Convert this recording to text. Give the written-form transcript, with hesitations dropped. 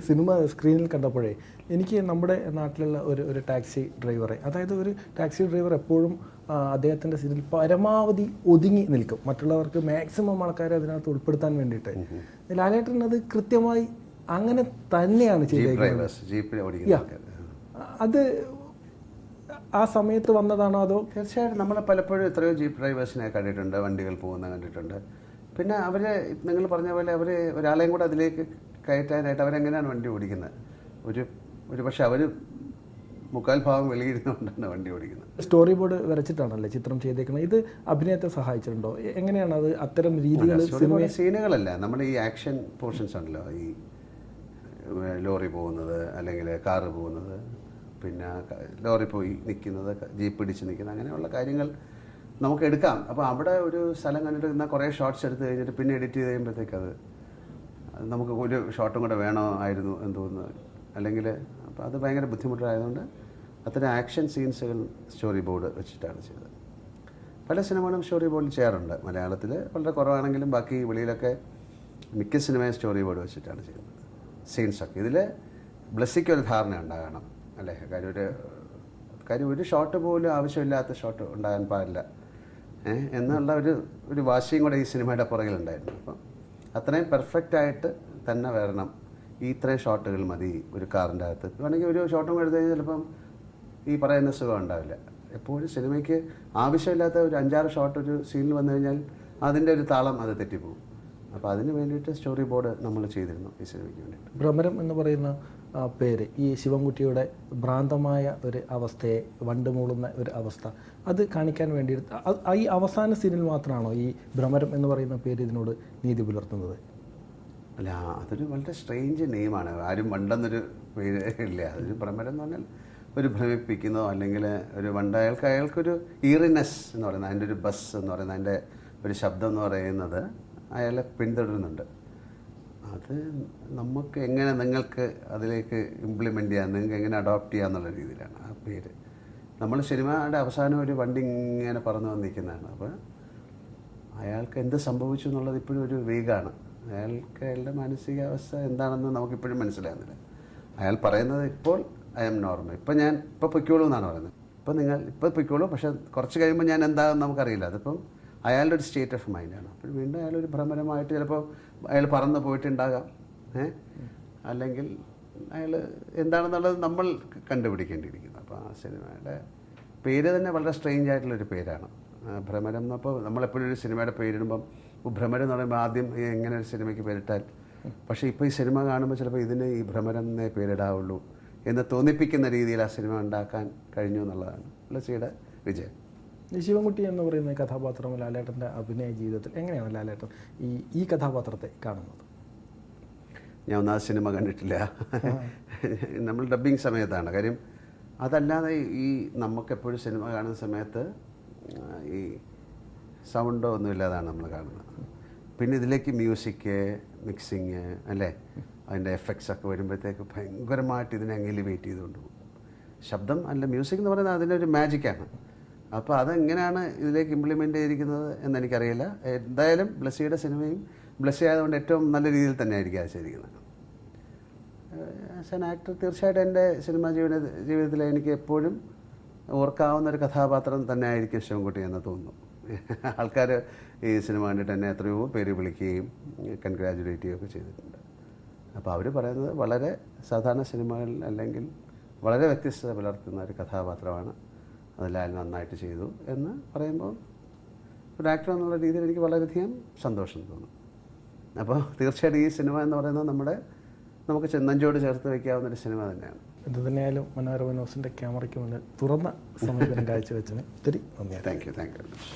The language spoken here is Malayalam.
സിനിമ സ്ക്രീനിൽ കണ്ടപ്പോഴേ എനിക്ക് നമ്മുടെ നാട്ടിലുള്ള ഒരു ടാക്സി ഡ്രൈവറെ, അതായത് ഒരു ടാക്സി ഡ്രൈവർ എപ്പോഴും അദ്ദേഹത്തിൻ്റെ സീനിൽ പരമാവധി ഒതുങ്ങി നിൽക്കും, മറ്റുള്ളവർക്ക് മാക്സിമം ആൾക്കാരെ അതിനകത്ത് ഉൾപ്പെടുത്താൻ വേണ്ടിയിട്ട്. ലാലേട്ടൻ അത് കൃത്യമായി അങ്ങനെ തന്നെയാണ് ചെയ്തേക്കുന്നത്. അത് ആ സമയത്ത് വന്നതാണോ അതോ? തീർച്ചയായിട്ടും നമ്മൾ പലപ്പോഴും എത്രയോ ജീപ്പ് ഡ്രൈവേഴ്സിനെ കണ്ടിട്ടുണ്ട്, വണ്ടികൾ പോകുന്ന കണ്ടിട്ടുണ്ട്. പിന്നെ അവരെ നിങ്ങൾ പറഞ്ഞ പോലെ അവർ ഒരാളെയും കൂടെ അതിലേക്ക് കയറ്റാനായിട്ട് അവരെങ്ങനെയാണ് വണ്ടി ഓടിക്കുന്നത്? ഒരു പക്ഷെ അവർ 3/4 ഭാഗം വെളിയിരുന്നുകൊണ്ടാണ് വണ്ടി ഓടിക്കുന്നത്. സ്റ്റോറി ബോർഡ് വരച്ചിട്ടാണല്ലേ ചിത്രം ചെയ്തേക്കുന്നത്. ഇത് അഭിനയത്തെ സഹായിച്ചിട്ടുണ്ടോ? എങ്ങനെയാണ് അത് അത്തരം രീതികൾ? സീനുകളല്ല, നമ്മുടെ ഈ ആക്ഷൻ പോർഷൻസ് ഉണ്ടല്ലോ, ഈ ലോറി പോകുന്നത് അല്ലെങ്കിൽ കാറ് പോകുന്നത്, പിന്നെ ലോറി പോയി നിൽക്കുന്നത്, ജീപ്പ് ഇടിച്ച് നിൽക്കുന്നത്, അങ്ങനെയുള്ള കാര്യങ്ങൾ നമുക്ക് എടുക്കാം. അപ്പോൾ അവിടെ ഒരു സ്ഥലം കണ്ടിട്ട് എന്നാൽ കുറേ ഷോട്ട്സ് എടുത്ത് കഴിഞ്ഞിട്ട് പിന്നെ എഡിറ്റ് ചെയ്ത് കഴിയുമ്പോഴത്തേക്ക് അത് നമുക്ക് ഒരു ഷോട്ടും കൂടെ വേണോ ആയിരുന്നു എന്ന് തോന്നുന്നു, അല്ലെങ്കിൽ അപ്പോൾ അത് ഭയങ്കര ബുദ്ധിമുട്ടായതുകൊണ്ട് അത്തരം ആക്ഷൻ സീൻസുകൾ സ്റ്റോറി ബോർഡ് വെച്ചിട്ടാണ് ചെയ്തത്. പല സിനിമകളും സ്റ്റോറി ബോർഡിൽ ചെയ്യാറുണ്ട്. മലയാളത്തിൽ വളരെ കുറവാണെങ്കിലും ബാക്കി വെളിയിലൊക്കെ മിക്ക സിനിമയും സ്റ്റോറി ബോർഡ് വെച്ചിട്ടാണ് ചെയ്യുന്നത് സീൻസൊക്കെ. ഇതിൽ ബ്ലെസ്സിക്ക് ഒരു ധാരണ ഉണ്ടാകണം അല്ലേ? കാര്യം ഒരു ഷോട്ട് പോലും ആവശ്യമില്ലാത്ത ഷോട്ട് ഉണ്ടാകാൻ പാടില്ല എന്നുള്ള ഒരു വാശിയും കൂടെ ഈ സിനിമയുടെ പുറകിലുണ്ടായിരുന്നു. അപ്പം അത്രയും പെർഫെക്റ്റായിട്ട് തന്നെ വരണം. ഈ ഇത്രയും ഷോട്ടുകൾ മതി ഒരു കാറിൻ്റെ അകത്ത്. വേണമെങ്കിൽ ഒരു ഷോട്ടും കൂടെ എടുത്തു കഴിഞ്ഞാൽ ചിലപ്പം ഈ പറയുന്ന സുഖം ഉണ്ടാവില്ല. എപ്പോഴും സിനിമയ്ക്ക് ആവശ്യമില്ലാത്ത ഒരു 5-6 ഷോട്ട് ഒരു സീനിൽ വന്നു കഴിഞ്ഞാൽ അതിൻ്റെ ഒരു താളം അത് തെറ്റിപ്പോകും. അപ്പോൾ അതിന് വേണ്ടിയിട്ട് സ്റ്റോറി ബോർഡ് നമ്മൾ ചെയ്തിരുന്നു ഈ സിനിമയ്ക്ക് വേണ്ടിയിട്ട്. ഭ്രമരം എന്ന് പറയുന്ന പേര് ഈ ശിവൻകുട്ടിയുടെ ഭ്രാന്തമായ ഒരു അവസ്ഥയെ, വണ്ട് മൂളുന്ന ഒരു അവസ്ഥ, അത് കാണിക്കാൻ വേണ്ടി ഈ അവസാന സീനിൽ മാത്രമാണോ ഈ ഭ്രമരം എന്ന് പറയുന്ന പേര് ഇതിനോട് നീതി പുലർത്തുന്നത്? അല്ല, അതൊരു വളരെ സ്ട്രേഞ്ച് നെയിമാണ്. ആരും വണ്ടെന്നൊരു പേര് ഇല്ല. അതൊരു ഭ്രമരം എന്ന് പറഞ്ഞാൽ ഒരു ഭ്രമിപ്പിക്കുന്നതോ അല്ലെങ്കിൽ ഒരു വണ്ട, അയാൾക്കൊരു ഈറിനെസ് എന്ന് പറയുന്നത്, അതിൻ്റെ ഒരു ബസ് എന്ന് പറയുന്നത്, അതിൻ്റെ ഒരു ശബ്ദം എന്ന് പറയുന്നത് അയാളെ പിന്തുടരുന്നുണ്ട്. അത് നമുക്ക് എങ്ങനെ നിങ്ങൾക്ക് അതിലേക്ക് ഇംപ്ലിമെൻ്റ് ചെയ്യാം, നിങ്ങൾക്ക് എങ്ങനെ അഡോപ്റ്റ് ചെയ്യാം എന്നുള്ള രീതിയിലാണ് ആ പേര്. നമ്മൾ സിനിമയുടെ അവസാനം ഒരു വണ്ടി ഇങ്ങനെ പറന്നു വന്നിരിക്കുന്നതാണ്. അപ്പോൾ അയാൾക്ക് എന്ത് സംഭവിച്ചു എന്നുള്ളത് ഇപ്പോഴും ഒരു വീകാണ്. അയാളുടെ മാനസികാവസ്ഥ എന്താണെന്ന് നമുക്കിപ്പോഴും മനസ്സിലാകുന്നില്ല. അയാൾ പറയുന്നത് ഇപ്പോൾ ഐ എം നോർമൽ, ഇപ്പോൾ പൊയ്ക്കോളൂ എന്നാണ് പറയുന്നത്. ഇപ്പോൾ പൊയ്ക്കോളൂ, പക്ഷേ കുറച്ച് കഴിയുമ്പോൾ ഞാൻ എന്താണെന്ന് നമുക്കറിയില്ല. അതിപ്പം അയാളുടെ ഒരു സ്റ്റേറ്റ് ഓഫ് മൈൻഡാണ്. അപ്പോൾ വീണ്ടും അയാളൊരു ഭ്രമരമായിട്ട് ചിലപ്പോൾ അയാൾ പറന്ന് പോയിട്ടുണ്ടാകാം, അല്ലെങ്കിൽ അയാൾ എന്താണെന്നുള്ളത് നമ്മൾ കണ്ടുപിടിക്കേണ്ടിയിരിക്കുന്നു. അപ്പോൾ ആ സിനിമയുടെ പേര് തന്നെ വളരെ സ്ട്രേഞ്ച് ആയിട്ടുള്ളൊരു പേരാണ് ഭ്രമരം. എന്നപ്പോൾ നമ്മളെപ്പോഴും ഒരു സിനിമയുടെ പേരിടുമ്പം ഭ്രമരം എന്ന് പറയുമ്പോൾ ആദ്യം എങ്ങനെ ഒരു സിനിമയ്ക്ക് പേരിട്ടാൽ, പക്ഷേ ഇപ്പോൾ ഈ സിനിമ കാണുമ്പോൾ ചിലപ്പോൾ ഇതിന് ഈ ഭ്രമരം എന്നേ പേരിടാവുള്ളൂ എന്ന് തോന്നിപ്പിക്കുന്ന രീതിയിൽ ആ സിനിമ ഉണ്ടാക്കാൻ കഴിഞ്ഞു എന്നുള്ളതാണ് ബ്ലെസ്സിയുടെ വിജയം. ഈ ശിവൻകുട്ടി എന്ന് പറയുന്ന കഥാപാത്രം ലാലേട്ടൻ്റെ അഭിനയ ജീവിതത്തിൽ എങ്ങനെയാണ് ലാലേട്ടൻ ഈ കഥാപാത്രത്തെ കാണുന്നത്? ഞാൻ ഒന്നാമത് സിനിമ കണ്ടിട്ടില്ല. നമ്മൾ ഡബ്ബിങ് സമയത്താണ് കാര്യം. അതല്ലാതെ ഈ നമുക്കെപ്പോഴും സിനിമ കാണുന്ന സമയത്ത് ഈ സൗണ്ടോ ഒന്നുമില്ലാതാണ് നമ്മൾ കാണുന്നത്. പിന്നെ ഇതിലേക്ക് മ്യൂസിക്, മിക്സിങ് അല്ലേ, അതിൻ്റെ എഫക്ട്സ് ഒക്കെ വരുമ്പോഴത്തേക്ക് ഭയങ്കരമായിട്ട് ഇതിനെ അങ്ങ് എലിവേറ്റ് ചെയ്തുകൊണ്ട് പോകും. ശബ്ദം അല്ല, മ്യൂസിക് എന്ന് പറയുന്നത് അതിൻ്റെ ഒരു മാജിക്കാണ്. അപ്പോൾ അതെങ്ങനെയാണ് ഇതിലേക്ക് ഇംപ്ലിമെൻ്റ് ചെയ്തിരിക്കുന്നത് എന്നെനിക്കറിയില്ല. എന്തായാലും ബ്ലെസ്സിയുടെ സിനിമയും ബ്ലെസ്സി ആയതുകൊണ്ട് ഏറ്റവും നല്ല രീതിയിൽ തന്നെ ആയിരിക്കും അത് ചെയ്തിരിക്കുന്നത്. ആസ് ആൻ ആക്ടർ തീർച്ചയായിട്ടും എൻ്റെ സിനിമാ ജീവിതത്തിൽ എനിക്ക് എപ്പോഴും ഓർക്കാവുന്നൊരു കഥാപാത്രം തന്നെ ആയിരിക്കും ശിവൻകുട്ടി എന്ന് തോന്നുന്നു. ആൾക്കാർ ഈ സിനിമ കണ്ടിട്ട് എന്നെ എത്രയോ പേര് വിളിക്കുകയും കൺഗ്രാജുലേറ്റ് ചെയ്യുകയൊക്കെ ചെയ്തിട്ടുണ്ട്. അപ്പോൾ അവർ പറയുന്നത് വളരെ സാധാരണ സിനിമകളിൽ അല്ലെങ്കിൽ വളരെ വ്യത്യസ്തത പുലർത്തുന്ന ഒരു കഥാപാത്രമാണ്, അതെല്ലാം നന്നായിട്ട് ചെയ്തു എന്ന് പറയുമ്പോൾ ഒരു ആക്ടർ എന്നുള്ള രീതിയിൽ എനിക്ക് വളരെയധികം സന്തോഷം തോന്നും. അപ്പോൾ തീർച്ചയായിട്ടും ഈ സിനിമ എന്ന് പറയുന്നത് നമുക്ക് നെഞ്ചോട് ചേർത്ത് വയ്ക്കാവുന്നൊരു സിനിമ തന്നെയാണ്. എന്ത് തന്നെയായാലും മനോരമ ന്യൂസിൻ്റെ ക്യാമറയ്ക്ക് മുന്നിൽ തുറന്ന സമീപനം കാഴ്ചവെച്ചതിന് ഒത്തിരി നന്ദി. Thank you very much.